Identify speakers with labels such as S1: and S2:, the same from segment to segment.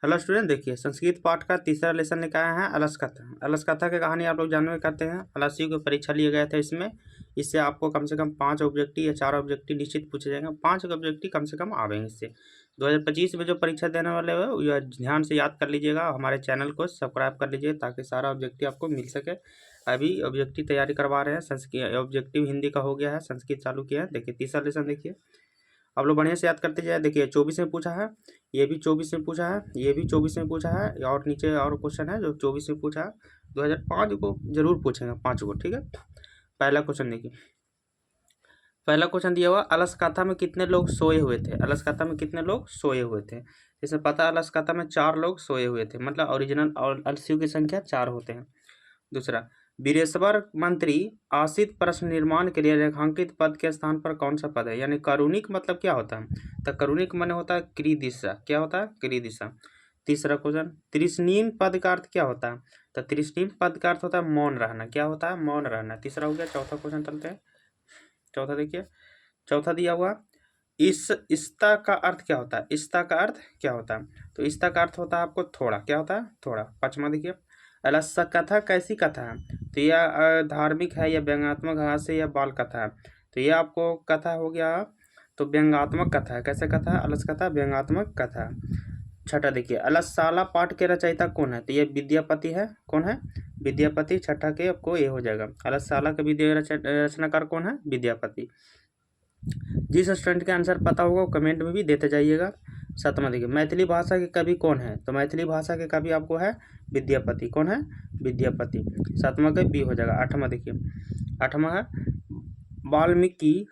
S1: Hello student, देखिए संस्कृत पाठ का तीसरा लेसन लेकर आए हैं अलस कथा। अलस कथा की कहानी आप लोग जानवे करते हैं। अलसियों की परीक्षा लिए गए थे इसमें। इससे आपको कम से कम 5 ऑब्जेक्टिव या 4 ऑब्जेक्टिव निश्चित पूछे जाएंगे। 5 ऑब्जेक्टिव कम से कम आवेंगे इससे। 2025 में जो परीक्षा देने वाले हो यह ध्यान से याद कर लीजिएगा। हमारे चैनल को सब्सक्राइब कर लीजिए ताकि सारा ऑब्जेक्टिव आपको मिल सके। अभी ऑब्जेक्टिव तैयारी करवा रहे हैं। संस्कृत ऑब्जेक्टिव हिंदी का हो गया है, संस्कृत चालू किया है। देखिए तीसरा लेसन देखिए, आप लोग बढ़िया से याद करते जाए। देखिए 24 में पूछा है, ये भी 24 में पूछा है, ये भी 24 में पूछा है, और नीचे और क्वेश्चन है जो 24 में पूछा है। 2005 को जरूर पूछेंगे, 5 को, ठीक है। पहला क्वेश्चन देखिए, पहला क्वेश्चन दिया हुआ, अलस कथा में कितने लोग सोए हुए थे। अलस कथा में कितने लोग सोए हुए थे। इसमें पता है अलस कथा में 4 लोग सोए हुए थे, मतलब ओरिजिनल और अलसियों की संख्या 4 होते हैं। दूसरा, वीरेश्वर मंत्री आशित प्रश्न निर्माण के लिए रेखांकित पद के स्थान पर कौन सा पद है। यानी करुणिक मतलब क्या होता है, तो करुणिक मन होता है क्रिदिशा। क्या होता है, क्रिदिशा। तीसरा क्वेश्चन, त्रिस्नीम पद का अर्थ क्या होता है, तो त्रिस्नीम पद का अर्थ होता है मौन रहना। क्या होता है, मौन रहना। तीसरा हो गया। चौथा क्वेश्चन चलते हैं। चौथा देखिए, चौथा दिया हुआ, इस्ता का अर्थ क्या होता है। इस्ता का अर्थ क्या होता है, तो इस्ता का अर्थ होता है आपको थोड़ा। क्या होता है, थोड़ा। पांचवा देखिए, अलस कथा कैसी कथा है, तो यह धार्मिक है या व्यंग्यात्मक हास्य या बाल कथा है। तो यह आपको कथा हो गया तो व्यंग्यात्मक कथा है। कैसे कथा है, अलस कथा व्यंग्यात्मक कथा है। छठा देखिए, अलसशाला पाठ के रचयिता कौन है, तो ये विद्यापति है। कौन है, विद्यापति। छठा के आपको ये हो जाएगा। अलसशाला के रचनाकार कौन है, विद्यापति। जिस स्टूडेंट के आंसर पता होगा वो कमेंट में भी देते जाइएगा। सातवां देखिए, मैथिली भाषा के कवि कौन है, तो मैथिली भाषा के कवि आपको है विद्यापति। कौन है, विद्यापति। सातवां का बी हो जाएगा। आठवां देखिए, आठवां है वाल्मीकि।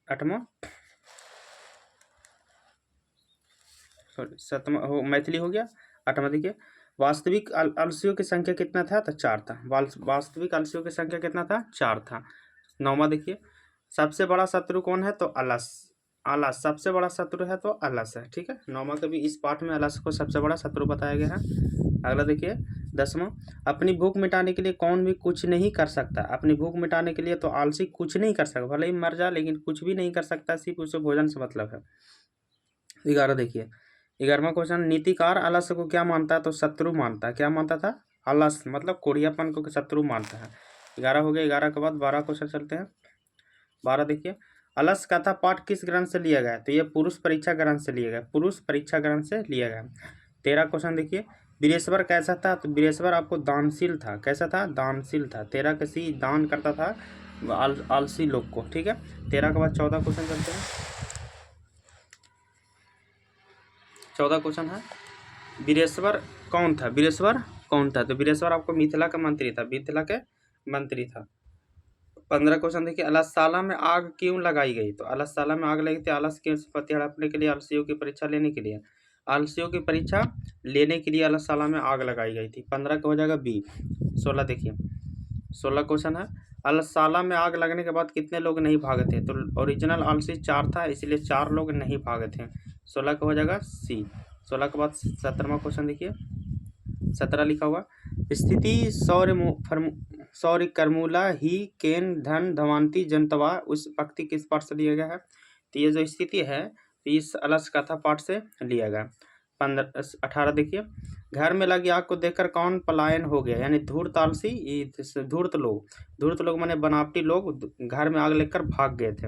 S1: आठवां, सॉरी, सातवां हो मैथिली हो गया। आठवां देखिए, वास्तविक अलसियों की संख्या कितना था, तो 4 था। वास्तविक अलसियों की संख्या कितना था, 4 था। नौवां देखिए, सबसे बड़ा शत्रु कौन है, तो अलस। अलस सबसे बड़ा शत्रु है तो अलस है, ठीक है। नौवां का भी इस पाठ में अलस को सबसे बड़ा शत्रु बताया गया है। अगला देखिए 10वां, अपनी भूख मिटाने के लिए कौन भी कुछ नहीं कर सकता। अपनी भूख मिटाने के लिए तो आलसी कुछ नहीं कर सकता, भले ही मर जा लेकिन कुछ भी नहीं कर सकता, सिर्फ उसे भोजन से मतलब है। 11 देखिए, 11वां क्वेश्चन, नीतिकार आलस को क्या मानता है, तो शत्रु मानता है। क्या मानता था, आलस मतलब कोढ़ियापन को शत्रु मानता है। 11 हो गया। 11 के बाद 12 क्वेश्चन चलते हैं। 12 देखिए, अलस कथा पाठ किस ग्रंथ से लिया गया, तो ये पुरुष परीक्षा ग्रंथ से लिया गया। पुरुष परीक्षा ग्रंथ से लिया गया। 13 क्वेश्चन देखिए, वीरेश्वर कैसा था, तो वीरेश्वर आपको दानशील था। कैसा था, दानशील था। 13 किसी दान करता था आलसी लोग को, ठीक है। 13 के बाद 14 क्वेश्चन चलते हैं। 14 क्वेश्चन है, वीरेश्वर कौन था। वीरेश्वर कौन था, तो वीरेश्वर आपको मिथिला का मंत्री था। मिथिला के मंत्री था। 15 क्वेश्चन देखिए, अलसशाला में आग क्यों लगाई गई, तो अलसशाला में आग लगी थी आलस के पति हड़पने के लिए, आलसियों की परीक्षा लेने के लिए। आलसियों की परीक्षा लेने के लिए अलसशाला में आग लगाई गई थी। 15 का हो जाएगा बी। 16 देखिए, 16 क्वेश्चन है, अलसशाला में आग लगने के बाद कितने लोग नहीं भागे थे, तो ओरिजिनल आलसी 4 था, इसलिए 4 लोग नहीं भागे थे। 16 का हो जाएगा सी। 16 के बाद 17वां क्वेश्चन देखिए, 17 लिखा हुआ, स्थिति सौर्य कर्मूला ही केन धन धवांती जनतवा, उस पंक्ति किस पाठ से लिया गया है, तो ये जो स्थिति है तो इस अलस कथा पाठ से लिया गया। 18 देखिए, घर में लगी आग को देखकर कौन पलायन हो गया, यानी धूर्त आलसी, धूर्त लोग माने बनावटी लोग घर में आग लेकर भाग गए थे।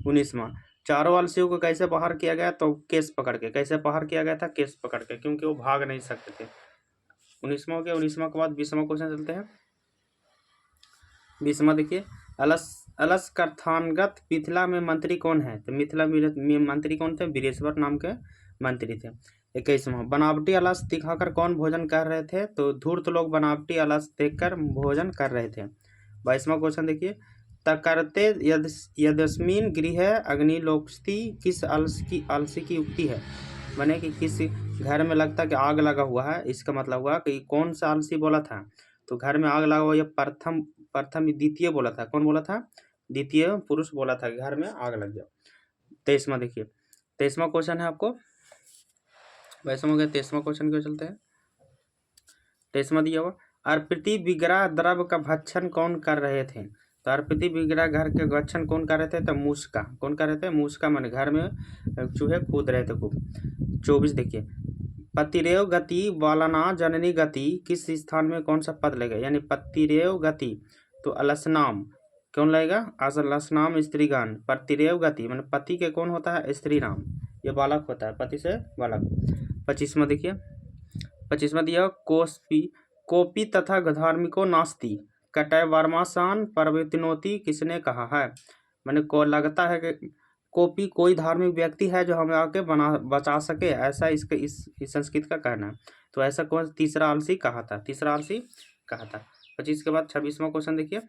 S1: 19वां, चारों आलसियों को कैसे बाहर किया गया, तो केस पकड़ के। कैसे बाहर किया गया था, केस पकड़ के, क्योंकि वो भाग नहीं सकते थे। 19वां हो गया। 19वां के बाद 20वां क्वेश्चन चलते हैं। 20वां देखिए, अलस कथानगत मिथिला में मंत्री कौन है, तो मिथिला में मंत्री कौन थे, वीरेश्वर नाम के मंत्री थे। 21वां, बनावटी अलस दिखाकर कौन भोजन कर रहे थे, तो धूर्त लोग बनावटी अलस देखकर भोजन कर रहे थे। 22वां क्वेश्चन देखिए, तकरते यदस्मिन गृह अग्निलोकस्ति किस आलसी की उक्ति है, माने कि किस घर में लगता कि आग लगा हुआ है, इसका मतलब हुआ कि कौन सा आलसी बोला था, तो घर में आग लगा हुआ, ये प्रथम द्वितीय बोला था। कौन बोला था, द्वितीय पुरुष बोला था कि घर में आग लग गया। 23वां देखिए, 23वां क्वेश्चन है आपको, 22वां हो गया। 23वां क्वेश्चन क्यों चलते हैं। 23वां दिया हुआ, अर्पिति विग्रह द्रव्य का भक्षण कौन कर रहे थे, तो अर्पिति विग्रह घर के भक्षण कौन कर रहे थे, तो मूषका। कौन कर रहे थे, मूषका, माने घर में चूहे कूद रहे थे खूब। 24 देखिए, पतिरेव गति बालना जननी गति किस स्थान में कौन सा पद लगेगा, यानी पतिरेव गति तो अलसनाम कौन लगेगा, अलसनाम स्त्रीगण। पतिरेव गति मतलब पति के कौन होता है, स्त्री नाम, ये बालक होता है, पति से बालक। 25वां देखिए, 25वां दिया कोपी तथा धार्मिको नास्ति कटय वर्मासान प्रवर्तिनोति किसने कहा है। मैंने को लगता है कि कोपी कोई धार्मिक व्यक्ति है जो हमें आके बचा सके, ऐसा इसके इस संस्कृत का कहना है। तो ऐसा कौन तीसरा आलसी कहा था, तीसरा आलसी कहा था। 25 के बाद 26वां क्वेश्चन देखिए,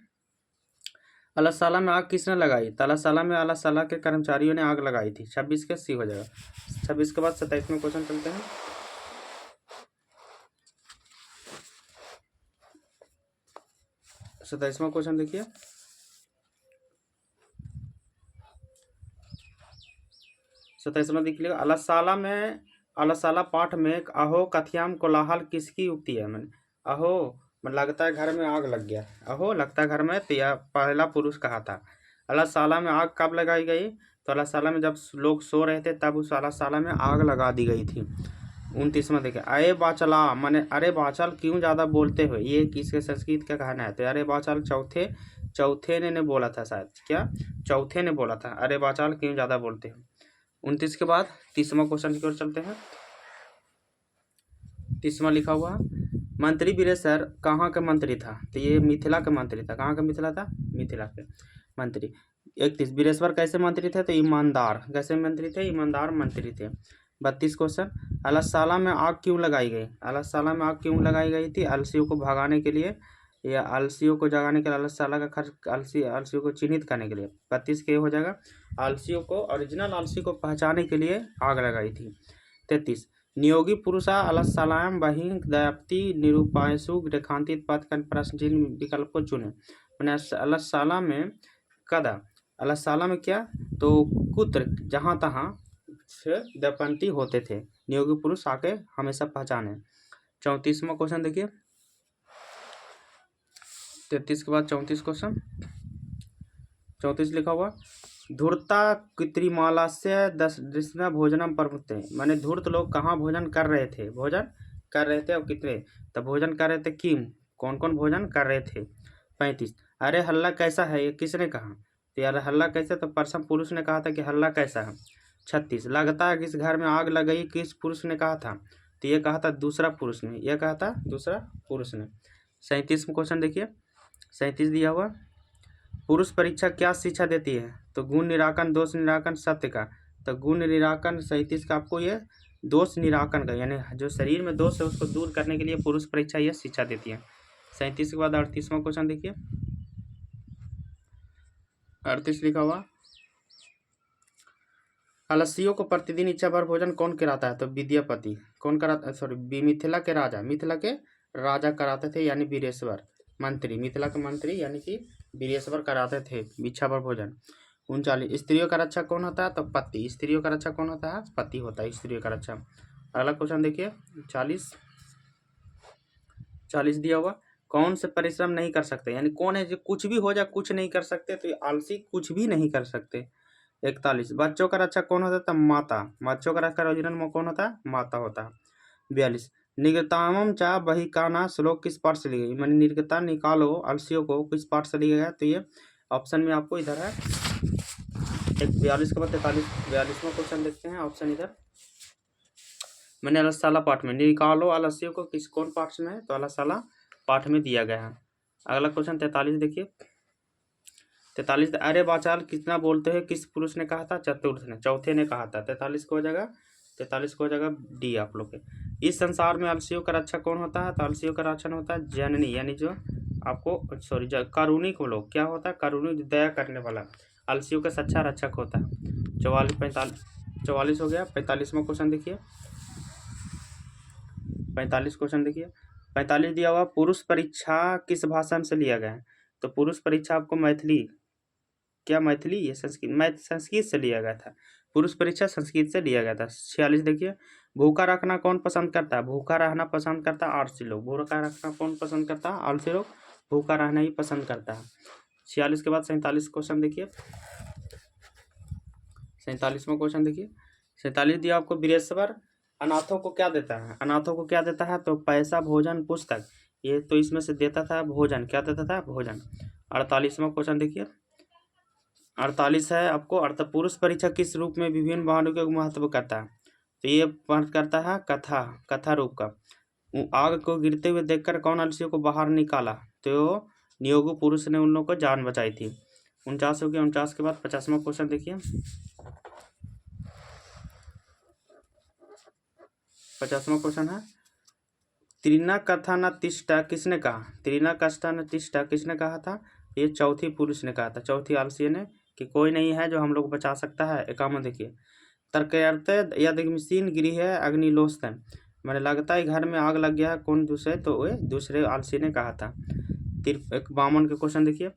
S1: अलसाला में आग किसने लगाई, तलाशाला में अलसाला के कर्मचारियों ने आग लगाई थी। 26 के सी हो जाएगा। 26 के बाद 27वां क्वेश्चन चलते हैं। 27वां क्वेश्चन देखिए, देखिए अलसाला पाठ में अहो कथ्याम कोलाहल किसकी उक्ति है। मैंने अहो लगता है घर में आग लग गया, अहो लगता है घर में, तो यह पहला पुरुष कहा था। अलसाला में आग कब लगाई गई, तो अलसाला में जब लोग सो रहे थे तब उस अलसाला में आग लगा दी गई थी। 29वां देखिए, अरे बाचला माने अरे बाचल क्यों ज़्यादा बोलते हो, ये किसके संस्कृत का कहना है। तो अरे बाचल चौथे ने बोला था, शायद क्या चौथे ने बोला था, अरे बाचल क्यों ज़्यादा बोलते हो। 29 के बाद 30वां क्वेश्चन की ओर चलते हैं। 30वां लिखा हुआ, मंत्री वीरेशर कहाँ का मंत्री था, तो ये मिथिला का मंत्री था। कहाँ का मिथिला था, मिथिला के मंत्री। 31 वीरेश्वर कैसे मंत्री थे, तो ईमानदार, कैसे मंत्री थे, ईमानदार मंत्री थे। 32 क्वेश्चन, अलसाला में आग क्यों लगाई गई, अलसाला में आग क्यों लगाई गई थी, अलसियों को भगाने के लिए या अलसियों को जगाने के लिए, अलसाला का खर्च अलसियों को चिन्हित करने के लिए। 32 के हो जाएगा, आलसियों को ओरिजिनल आलसी को पहचाने के लिए आग लगाई थी। 33 नियोगी पुरुषा अलसालायाम बहि दयाप्ति निरूपायसु रेखांकित पथ का प्रश्न चिन्ह विकल्प को चुने। मैंने अलसाला में कदा, अलसाला में क्या, तो कुत्र जहाँ तहाँ से दयापंती होते थे, नियोगी पुरुष आके हमेशा पहचाने। 34वां क्वेश्चन देखिए, 33 के बाद 34 क्वेश्चन, 34 लिखा हुआ, धूर्ता कृत्रिमाला से 10 भोजनम प्रमुखते। मैंने धूर्त लोग कहाँ भोजन कर रहे थे, और कितने, तो भोजन कर रहे थे किम, कौन कौन भोजन कर रहे थे। 35 अरे हल्ला कैसा है, ये किसने कहा, तो यार हल्ला कैसा, तो प्रथम पुरुष ने कहा था कि हल्ला कैसा है। 36 लगता है किस घर में आग लग गई, किस पुरुष ने कहा था, तो ये कहा था दूसरा पुरुष ने, यह कहा था दूसरा पुरुष ने। 37वां क्वेश्चन देखिए, 37 दिया हुआ, पुरुष परीक्षा क्या शिक्षा देती है, तो गुण निराकरण, दोष निराकरण, सत्य का। तो गुण निराकरण 37 का आपको ये दोष निराकरण का, यानी जो शरीर में दोष है उसको दूर करने के लिए पुरुष परीक्षा यह शिक्षा देती है। 37 के बाद 38वां क्वेश्चन देखिए, 38 लिखा हुआ, अलसियों को प्रतिदिन इच्छा भर भोजन कौन कराता है, तो विद्यापति, कौन कराता, सॉरी मिथिला के राजा कराते थे, यानी वीरेश्वर मंत्री, मिथिला के मंत्री यानी कि वीरेश्वर कराते थे इच्छा भर भोजन। 39 स्त्रियों का रक्षा कौन होता है, तो पति, स्त्रियों का रक्षा कौन होता है, पति होता है स्त्रियों का रक्षा। अगला क्वेश्चन देखिए 40 दिया हुआ, कौन से परिश्रम नहीं कर सकते, यानी कौन है जो कुछ भी हो जाए कुछ नहीं कर सकते, तो ये आलसी कुछ भी नहीं कर सकते। 41 बच्चों का रक्षा कौन होता है, माता, बच्चों का रक्षा ओरिजिनल में कौन होता है, माता होता है। 42 निर्गतामम चा बहिकाना श्लोक किस पाठ से ली गई, मैंने निर्गता निकालो अलसियों को किस पाठ से लिया गया, तो ये ऑप्शन में आपको इधर है। 42 के बाद 43वां क्वेश्चन देखते हैं, ऑप्शन इधर, मैंने अलसाला पाठ में, निकालो अलसियों को किस कौन पाठ में है, तो अलसाला पाठ में दिया गया है। अगला क्वेश्चन 43 देखिए, 43 अरे बाचाल कितना बोलते हैं किस पुरुष ने कहा था, चौथे ने कहा था। 43 को हो जाएगा, 43 को हो जाएगा डी आप लोग के। इस संसार में अलसियों का रक्षा कौन होता है, तो अलसियों का रक्षण होता है जननी, यानी जो आपको सॉरी कारुणिक लोग, क्या होता है, कारुणिक दया करने वाला अलसियों का सच्चा रक्षक होता है। 44 हो गया। 45वां क्वेश्चन देखिए, 45 क्वेश्चन देखिए, 45 दिया हुआ, पुरुष परीक्षा किस भाषा से लिया गया है, तो पुरुष परीक्षा आपको मैथिली, क्या मैथिली, ये संस्कृत से लिया गया था, पुरुष परीक्षा संस्कृत से लिया गया था। 46 देखिए, भूखा रखना कौन पसंद करता है, भूखा रहना पसंद करता है आलसी लोग, भूखा रखना कौन पसंद करता है, आलसी लोग, भूखा रहना ही पसंद करता है। 46 के बाद 47 क्वेश्चन देखिए, 47वां क्वेश्चन देखिए, 47 दिया आपको, वीरेश्वर अनाथों को क्या देता है, अनाथों को क्या देता है, तो पैसा, भोजन, पुस्तक। ये तो इसमें से देता था भोजन, क्या देता था, भोजन। 48वां क्वेश्चन देखिए, 48 है आपको, पुरुष परीक्षक किस रूप में विभिन्न वाहनों का महत्व करता है, तो ये पाठ करता है कथा, कथा रूप का। आग को गिरते हुए देखकर कौन अलसियों को बाहर निकाला, तो नियोगु पुरुष ने उन लोगों को जान बचाई थी। 49 हो गया। 49 के बाद 50वां क्वेश्चन देखिए, 50वां क्वेश्चन है, त्रिना कथा न तिष्ठा किसने कहा, त्रिना कष्टा न तिष्ठा किसने कहा था, ये चौथी पुरुष ने कहा था, चौथी आलसी ने, कि कोई नहीं है जो हम लोग बचा सकता है। 51 देखिए, तर्कयर्थे यदग्निशीन गृह अग्निलोस्तं, मैंने लगता है घर में आग लग गया है, कौन दूसरे, तो वे दूसरे आलसी ने कहा था। 52 के क्वेश्चन देखिए,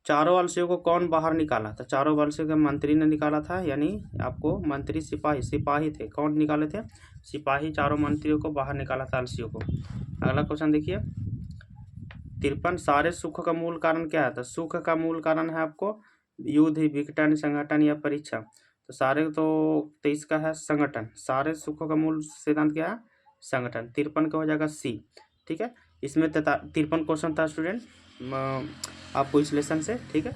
S1: चारों आलसियों को कौन बाहर निकाला, तो चारों आलसियों के मंत्री ने निकाला था, यानी आपको मंत्री सिपाही, सिपाही थे, कौन निकाले थे, सिपाही चारों मंत्रियों को बाहर निकाला था आलसियों को। अगला क्वेश्चन देखिए, 53, सारे सुख का मूल कारण क्या है, तो सुख का मूल कारण है आपको युद्ध, विघटन, संगठन या परीक्षा। तो सारे तो 23 का है संगठन, सारे सुखों का मूल सिद्धांत क्या है, संगठन। 53 का हो जाएगा सी। ठीक है, इसमें 53 क्वेश्चन था स्टूडेंट आपको इस लेसन से। ठीक है।